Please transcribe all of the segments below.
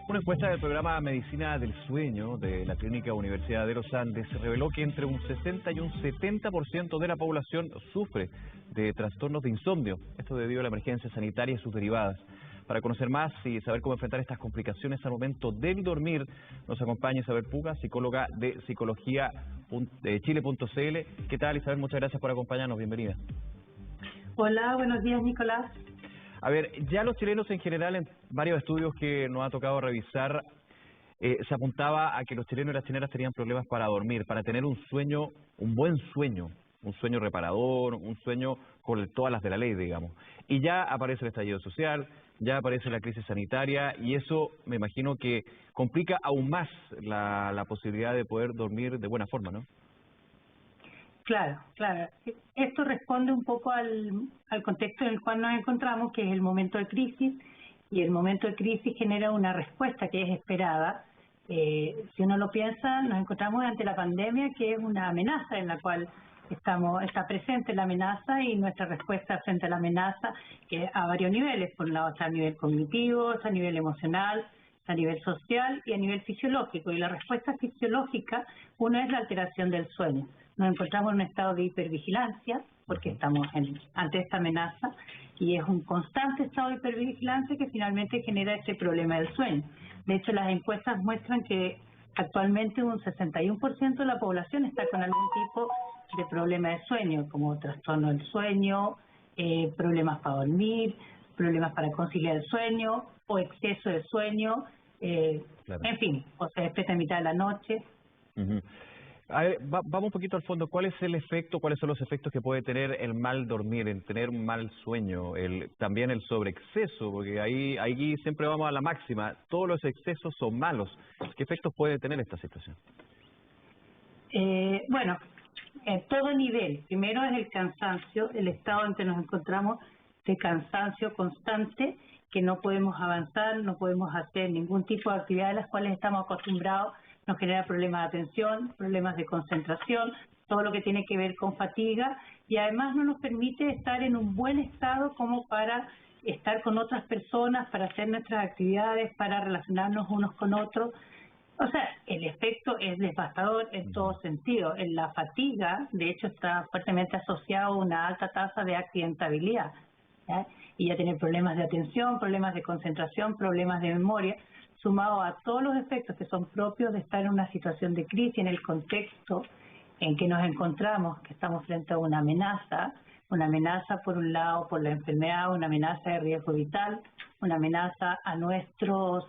Una encuesta del programa Medicina del Sueño de la Clínica Universidad de los Andes reveló que entre un 60 y un 70% de la población sufre de trastornos de insomnio, esto debido a la emergencia sanitaria y sus derivadas. Para conocer más y saber cómo enfrentar estas complicaciones al momento del dormir, nos acompaña Isabel Puga, psicóloga de psicología chile.cl. ¿Qué tal, Isabel? Muchas gracias por acompañarnos, bienvenida. Hola, buenos días, Nicolás. A ver, ya los chilenos en general, en varios estudios que nos ha tocado revisar, se apuntaba a que los chilenos y las chilenas tenían problemas para dormir, para tener un sueño, un buen sueño, un sueño reparador, un sueño con todas las de la ley, digamos. Y ya aparece el estallido social, ya aparece la crisis sanitaria y eso me imagino que complica aún más la posibilidad de poder dormir de buena forma, ¿no? Claro. Esto responde un poco al contexto en el cual nos encontramos, que es el momento de crisis, y el momento de crisis genera una respuesta que es esperada. Si uno lo piensa, nos encontramos ante la pandemia, que es una amenaza en la cual está presente la amenaza, y nuestra respuesta frente a la amenaza a varios niveles. Por un lado está a nivel cognitivo, está a nivel emocional, a nivel social y a nivel fisiológico. Y la respuesta fisiológica, uno es la alteración del sueño. Nos encontramos en un estado de hipervigilancia porque estamos ante esta amenaza, y es un constante estado de hipervigilancia que finalmente genera este problema del sueño. De hecho, las encuestas muestran que actualmente un 61% de la población está con algún tipo de problema de sueño, como trastorno del sueño, problemas para dormir, problemas para conciliar el sueño o exceso de sueño, Claro. En fin, o se despierta a mitad de la noche. A ver, vamos un poquito al fondo. ¿Cuál es el efecto, cuáles son los efectos que puede tener el mal dormir, el tener un mal sueño, también el sobreexceso? Porque ahí siempre vamos a la máxima. Todos los excesos son malos. ¿Qué efectos puede tener esta situación? Bueno, en todo nivel. Primero es el cansancio, el estado en que nos encontramos de cansancio constante, que no podemos avanzar, no podemos hacer ningún tipo de actividad de las cuales estamos acostumbrados. Nos genera problemas de atención, problemas de concentración, todo lo que tiene que ver con fatiga, y además no nos permite estar en un buen estado como para estar con otras personas, para hacer nuestras actividades, para relacionarnos unos con otros. O sea, el efecto es devastador en todo sentido. En la fatiga, de hecho, está fuertemente asociado a una alta tasa de accidentabilidad, ¿ya? Y ya tener problemas de atención, problemas de concentración, problemas de memoria, sumado a todos los efectos que son propios de estar en una situación de crisis, en el contexto en que nos encontramos, que estamos frente a una amenaza por un lado por la enfermedad, una amenaza de riesgo vital, una amenaza a nuestros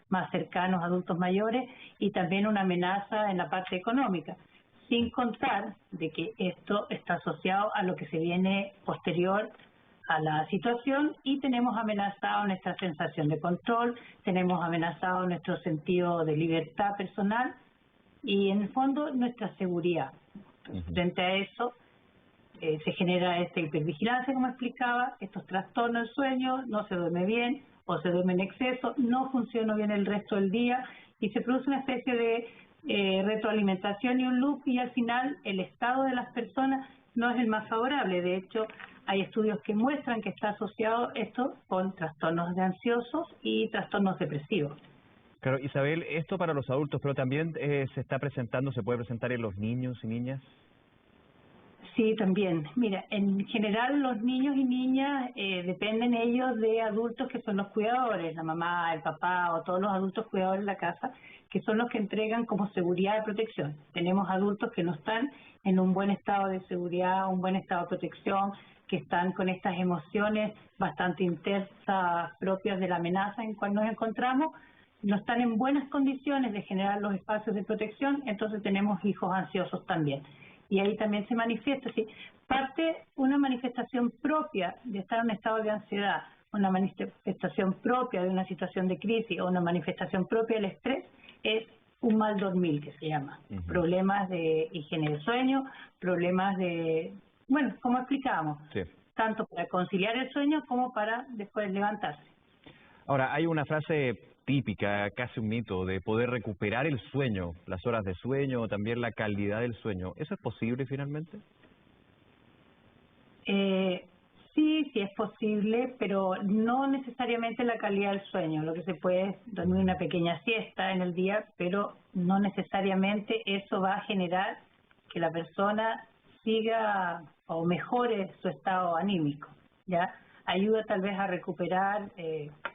más cercanos adultos mayores, y también una amenaza en la parte económica, sin contar de que esto está asociado a lo que se viene posterior a la situación, y tenemos amenazado nuestra sensación de control, tenemos amenazado nuestro sentido de libertad personal y en el fondo nuestra seguridad. Frente a eso se genera esta hipervigilancia, como explicaba, estos trastornos del sueño, no se duerme bien o se duerme en exceso, no funciona bien el resto del día, y se produce una especie de retroalimentación y un loop, y al final el estado de las personas no es el más favorable. De hecho, hay estudios que muestran que está asociado esto con trastornos de ansiosos y trastornos depresivos. Claro, Isabel, esto para los adultos, pero también se puede presentar en los niños y niñas. Sí, también. Mira, en general los niños y niñas dependen ellos de adultos que son los cuidadores, la mamá, el papá o todos los adultos cuidadores de la casa, que son los que entregan como seguridad de protección. Tenemos adultos que no están en un buen estado de seguridad, un buen estado de protección, que están con estas emociones bastante intensas propias de la amenaza en cual nos encontramos, no están en buenas condiciones de generar los espacios de protección, entonces tenemos hijos ansiosos también. Y ahí también se manifiesta, ¿sí? Una manifestación propia de estar en un estado de ansiedad, una manifestación propia de una situación de crisis o una manifestación propia del estrés es un mal dormir, que se llama. Problemas de higiene del sueño, problemas de, bueno, como explicábamos, tanto para conciliar el sueño como para después levantarse. Ahora, hay una frase típica, casi un mito, de poder recuperar el sueño, las horas de sueño, también la calidad del sueño. ¿Eso es posible finalmente? Sí, sí es posible, pero no necesariamente la calidad del sueño. Lo que se puede es dormir una pequeña siesta en el día, pero no necesariamente eso va a generar que la persona siga o mejore su estado anímico, ¿ya? Ayuda tal vez a recuperar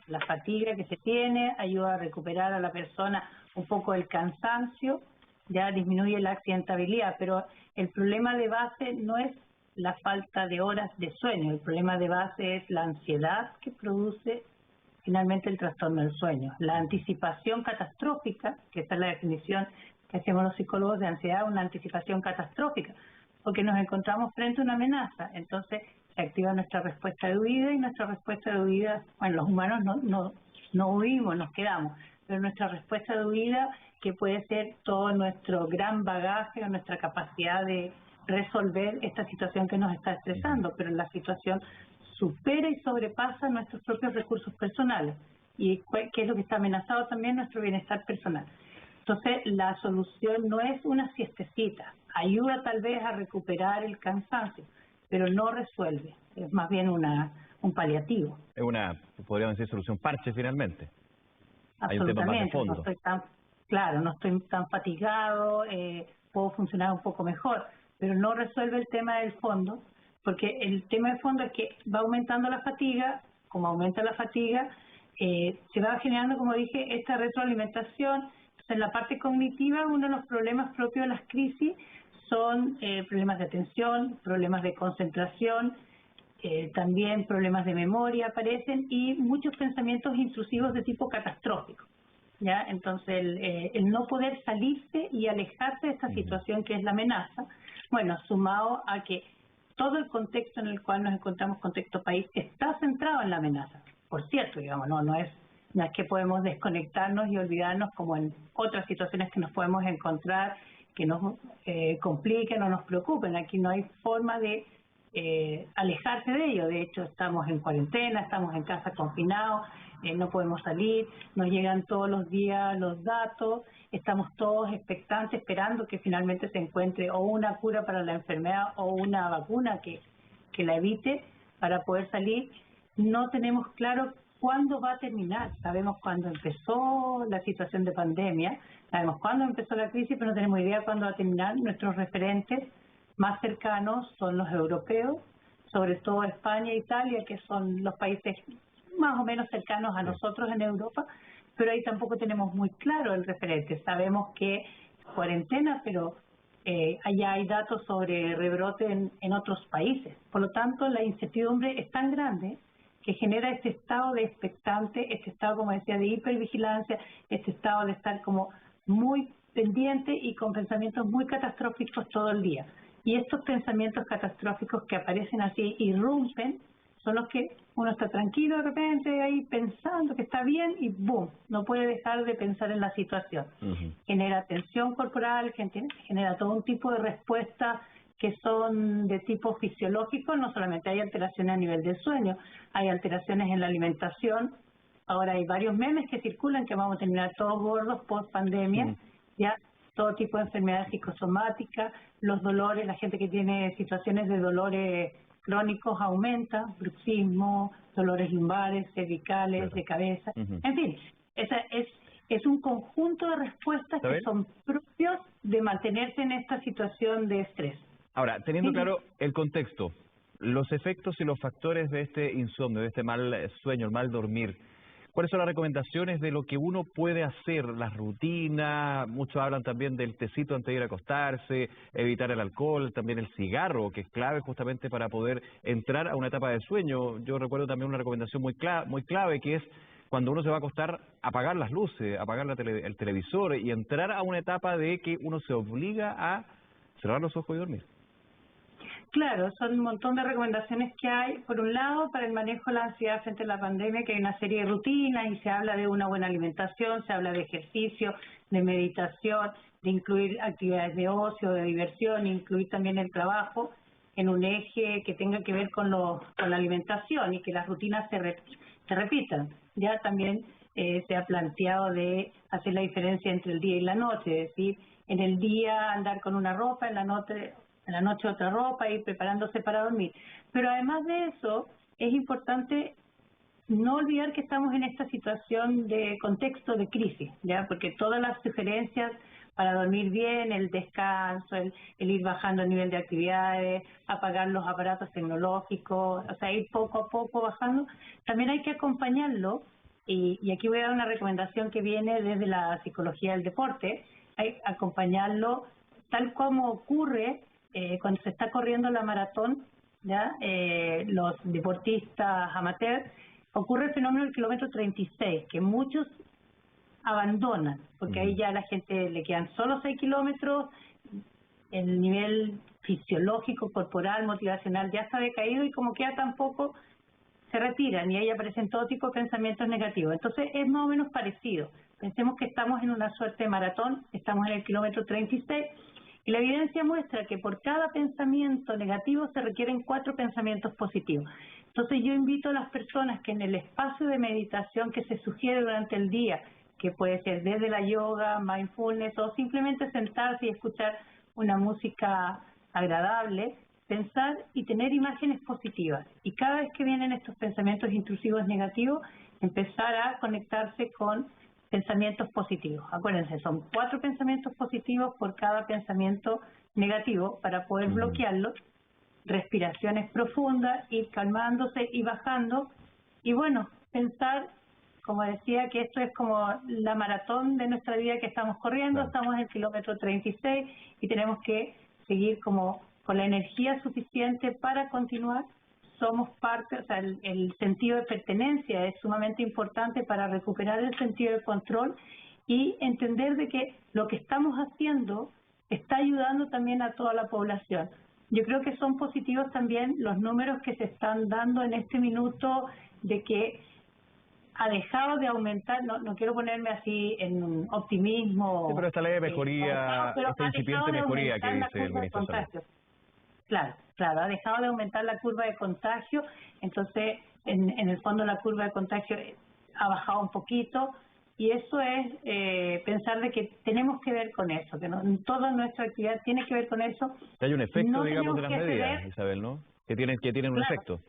la fatiga que se tiene, ayuda a recuperar a la persona un poco el cansancio, ya disminuye la accidentabilidad, pero el problema de base no es la falta de horas de sueño, el problema de base es la ansiedad que produce finalmente el trastorno del sueño. La anticipación catastrófica, que esta es la definición que hacemos los psicólogos de ansiedad, una anticipación catastrófica, porque nos encontramos frente a una amenaza, entonces se activa nuestra respuesta de huida y nuestra respuesta de huida, bueno, los humanos no huimos, nos quedamos, pero nuestra respuesta de huida, que puede ser todo nuestro gran bagaje o nuestra capacidad de resolver esta situación que nos está estresando, pero la situación supera y sobrepasa nuestros propios recursos personales y que es lo que está amenazado también nuestro bienestar personal. Entonces, la solución no es una siestecita, ayuda tal vez a recuperar el cansancio, pero no resuelve, es más bien un paliativo. Es una, podríamos decir, solución parche finalmente. Hay un tema más de Absolutamente, fondo. no estoy tan, claro, no estoy tan fatigado, puedo funcionar un poco mejor, pero no resuelve el tema del fondo, porque el tema de fondo es que va aumentando la fatiga, como aumenta la fatiga, se va generando, como dije, esta retroalimentación. Entonces, en la parte cognitiva, uno de los problemas propios de las crisis son problemas de atención, problemas de concentración, también problemas de memoria aparecen y muchos pensamientos intrusivos de tipo catastrófico. ¿Ya? Entonces, el no poder salirse y alejarse de esta situación que es la amenaza, bueno, sumado a que todo el contexto en el cual nos encontramos, contexto país, está centrado en la amenaza. Por cierto, digamos, no es que podemos desconectarnos y olvidarnos como en otras situaciones que nos podemos encontrar, que nos compliquen o nos preocupen. Aquí no hay forma de alejarse de ello. De hecho, estamos en cuarentena, estamos en casa confinados, no podemos salir, nos llegan todos los días los datos, estamos todos expectantes, esperando que finalmente se encuentre o una cura para la enfermedad o una vacuna que la evite para poder salir. No tenemos claro cuándo va a terminar. Sabemos cuándo empezó la situación de pandemia, sabemos cuándo empezó la crisis, pero no tenemos idea cuándo va a terminar. Nuestros referentes más cercanos son los europeos, sobre todo España e Italia, que son los países más o menos cercanos a nosotros en Europa, pero ahí tampoco tenemos muy claro el referente. Sabemos que cuarentena, pero allá hay datos sobre rebrote en otros países. Por lo tanto, la incertidumbre es tan grande que genera este estado de expectante, este estado, como decía, de hipervigilancia, este estado de estar como muy pendiente y con pensamientos muy catastróficos todo el día. Y estos pensamientos catastróficos que aparecen así, irrumpen, son los que uno está tranquilo de repente ahí pensando que está bien y ¡boom! No puede dejar de pensar en la situación. Genera tensión corporal, genera todo un tipo de respuestas que son de tipo fisiológico. No solamente hay alteraciones a nivel del sueño, hay alteraciones en la alimentación. Ahora hay varios memes que circulan que vamos a terminar todos gordos post pandemia, ya todo tipo de enfermedades psicosomáticas, los dolores, la gente que tiene situaciones de dolores crónicos aumenta, bruxismo, dolores lumbares, cervicales, de cabeza, en fin, es un conjunto de respuestas que son propios de mantenerse en esta situación de estrés. Ahora, teniendo claro el contexto, los efectos y los factores de este insomnio, de este mal sueño, el mal dormir, ¿cuáles son las recomendaciones de lo que uno puede hacer? Las rutinas, muchos hablan también del tecito antes de ir a acostarse, evitar el alcohol, también el cigarro, que es clave justamente para poder entrar a una etapa de sueño. Yo recuerdo también una recomendación muy clave, que es cuando uno se va a acostar, apagar las luces, apagar el televisor y entrar a una etapa de que uno se obliga a cerrar los ojos y dormir. Claro, son un montón de recomendaciones que hay. Por un lado, para el manejo de la ansiedad frente a la pandemia, que hay una serie de rutinas y se habla de una buena alimentación, se habla de ejercicio, de meditación, de incluir actividades de ocio, de diversión, incluir también el trabajo en un eje que tenga que ver con la alimentación y que las rutinas se repitan. Ya también se ha planteado de hacer la diferencia entre el día y la noche, es decir, en el día andar con una ropa, en la noche en la noche otra ropa, ir preparándose para dormir. Pero además de eso, es importante no olvidar que estamos en esta situación de contexto de crisis, ¿ya? Porque todas las sugerencias para dormir bien, el descanso, el ir bajando el nivel de actividades, apagar los aparatos tecnológicos, o sea, ir poco a poco bajando, también hay que acompañarlo, y aquí voy a dar una recomendación que viene desde la psicología del deporte, hay que acompañarlo tal como ocurre cuando se está corriendo la maratón, ¿ya? Los deportistas amateurs, ocurre el fenómeno del kilómetro 36, que muchos abandonan, porque ahí ya a la gente le quedan solo 6 kilómetros, el nivel fisiológico, corporal, motivacional ya está decaído y como queda tan poco, se retiran y ahí aparecen todo tipo de pensamientos negativos. Entonces es más o menos parecido. Pensemos que estamos en una suerte de maratón, estamos en el kilómetro 36 y la evidencia muestra que por cada pensamiento negativo se requieren 4 pensamientos positivos. Entonces yo invito a las personas que en el espacio de meditación que se sugiere durante el día, que puede ser desde la yoga, mindfulness o simplemente sentarse y escuchar una música agradable, pensar y tener imágenes positivas. Y cada vez que vienen estos pensamientos intrusivos negativos, empezar a conectarse con pensamientos positivos. Acuérdense, son 4 pensamientos positivos por cada pensamiento negativo para poder bloquearlo. Respiraciones profundas, ir calmándose y bajando. Y bueno, pensar, como decía, que esto es como la maratón de nuestra vida que estamos corriendo, estamos en el kilómetro 36 y tenemos que seguir como con la energía suficiente para continuar. Somos parte, o sea, el sentido de pertenencia es sumamente importante para recuperar el sentido de control y entender de que lo que estamos haciendo está ayudando también a toda la población. Yo creo que son positivos también los números que se están dando en este minuto de que ha dejado de aumentar, no quiero ponerme así en un optimismo. Sí, pero esta leve mejoría, esta incipiente mejoría que dice el ministro de Salud. Claro, ha dejado de aumentar la curva de contagio, entonces en el fondo la curva de contagio ha bajado un poquito y eso es pensar de que tenemos que ver con eso, que toda nuestra actividad tiene que ver con eso. Que hay un efecto, no digamos, de las medidas, ceder, Isabel, ¿no? Que tienen un efecto.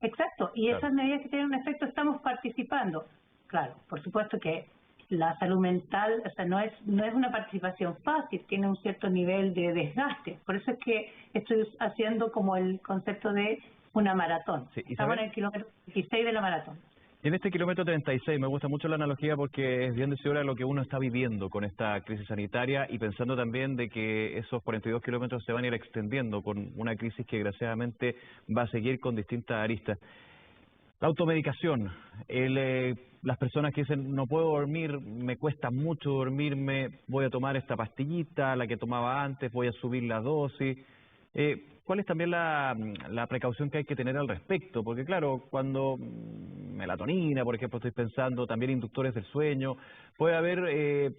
Exacto, y esas medidas que tienen un efecto estamos participando. Claro, por supuesto que la salud mental, o sea, no es una participación fácil, tiene un cierto nivel de desgaste. Por eso es que estoy haciendo como el concepto de una maratón. Sí, estamos en el kilómetro 16 de la maratón. En este kilómetro 36 me gusta mucho la analogía porque es bien decidora de lo que uno está viviendo con esta crisis sanitaria y pensando también de que esos 42 kilómetros se van a ir extendiendo con una crisis que desgraciadamente va a seguir con distintas aristas. La automedicación, las personas que dicen no puedo dormir, me cuesta mucho dormirme, voy a tomar esta pastillita, la que tomaba antes, voy a subir la dosis. ¿Cuál es también la precaución que hay que tener al respecto? Porque claro, cuando melatonina, por ejemplo, estoy pensando, también inductores del sueño, puede haber,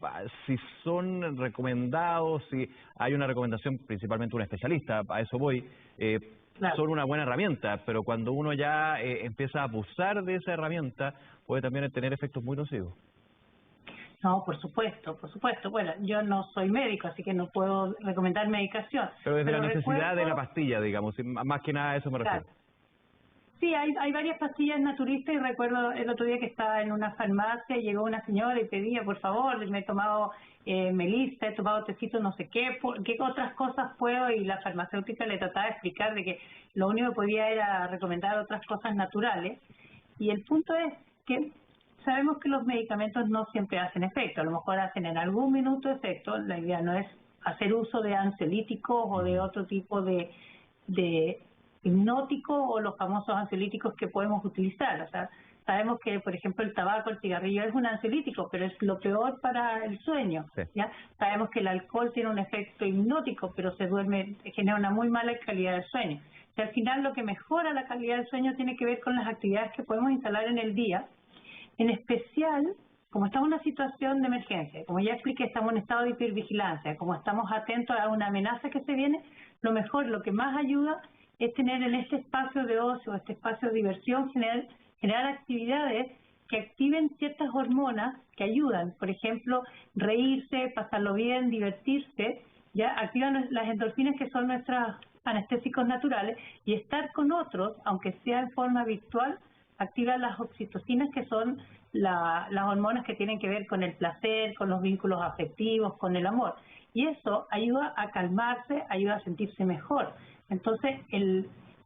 si son recomendados, si hay una recomendación, principalmente un especialista, a eso voy, son una buena herramienta, pero cuando uno ya empieza a abusar de esa herramienta, puede también tener efectos muy nocivos. No, por supuesto. Bueno, yo no soy médico, así que no puedo recomendar medicación. Pero desde la necesidad de la pastilla, digamos, más que nada a eso me refiero. Sí, hay varias pastillas naturistas y recuerdo el otro día que estaba en una farmacia y llegó una señora y pedía, por favor, me he tomado melisa, he tomado tecito no sé qué otras cosas puedo, y la farmacéutica le trataba de explicar de que lo único que podía era recomendar otras cosas naturales. Y el punto es que sabemos que los medicamentos no siempre hacen efecto, a lo mejor hacen en algún minuto efecto. La idea no es hacer uso de ansiolíticos o de otro tipo de hipnóticos o los famosos ansiolíticos que podemos utilizar. O sea, sabemos que, por ejemplo, el tabaco, el cigarrillo es un ansiolítico, pero es lo peor para el sueño. Sí. ¿Ya? Sabemos que el alcohol tiene un efecto hipnótico, pero genera una muy mala calidad del sueño. O sea, al final lo que mejora la calidad del sueño tiene que ver con las actividades que podemos instalar en el día. En especial, como estamos en una situación de emergencia, como ya expliqué, estamos en estado de hipervigilancia, como estamos atentos a una amenaza que se viene, lo que más ayuda es tener en este espacio de ocio, este espacio de diversión, generar actividades que activen ciertas hormonas que ayudan. Por ejemplo, reírse, pasarlo bien, divertirse, ya activan las endorfinas, que son nuestros anestésicos naturales, y estar con otros, aunque sea en forma virtual, activa las oxitocinas, que son las hormonas que tienen que ver con el placer, con los vínculos afectivos, con el amor. Y eso ayuda a calmarse, ayuda a sentirse mejor. Entonces,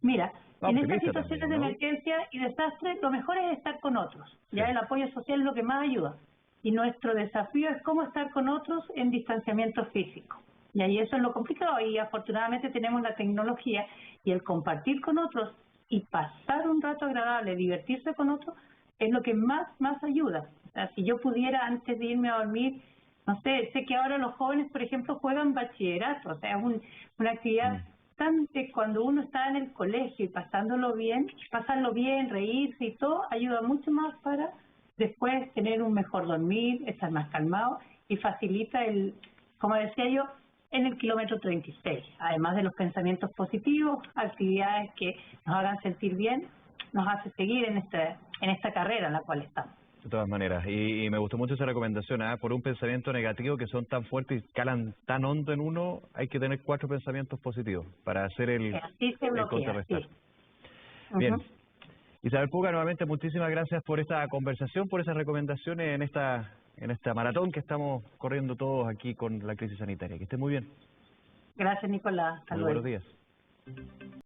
mira, en estas situaciones también, ¿no? de emergencia y desastre, lo mejor es estar con otros. Sí. Ya el apoyo social es lo que más ayuda. Y nuestro desafío es cómo estar con otros en distanciamiento físico. Y ahí eso es lo complicado, y afortunadamente tenemos la tecnología, y el compartir con otros y pasar un rato agradable, divertirse con otros, es lo que más ayuda. O sea, si yo pudiera, antes de irme a dormir, no sé que ahora los jóvenes, por ejemplo, juegan bachillerato, o sea, es una actividad tan que cuando uno está en el colegio y pasarlo bien, reírse y todo, ayuda mucho más para después tener un mejor dormir, estar más calmado, y facilita como decía yo, en el kilómetro 36, además de los pensamientos positivos, actividades que nos hagan sentir bien, nos hace seguir en esta carrera en la cual estamos. De todas maneras, y me gustó mucho esa recomendación, por un pensamiento negativo que son tan fuertes y calan tan hondo en uno, hay que tener 4 pensamientos positivos para hacer el contrarrestar. Sí. Bien. Isabel Puga, nuevamente muchísimas gracias por esta conversación, por esas recomendaciones en esta maratón que estamos corriendo todos aquí con la crisis sanitaria. Que esté muy bien. Gracias, Nicolás. Hasta luego. Buenos días.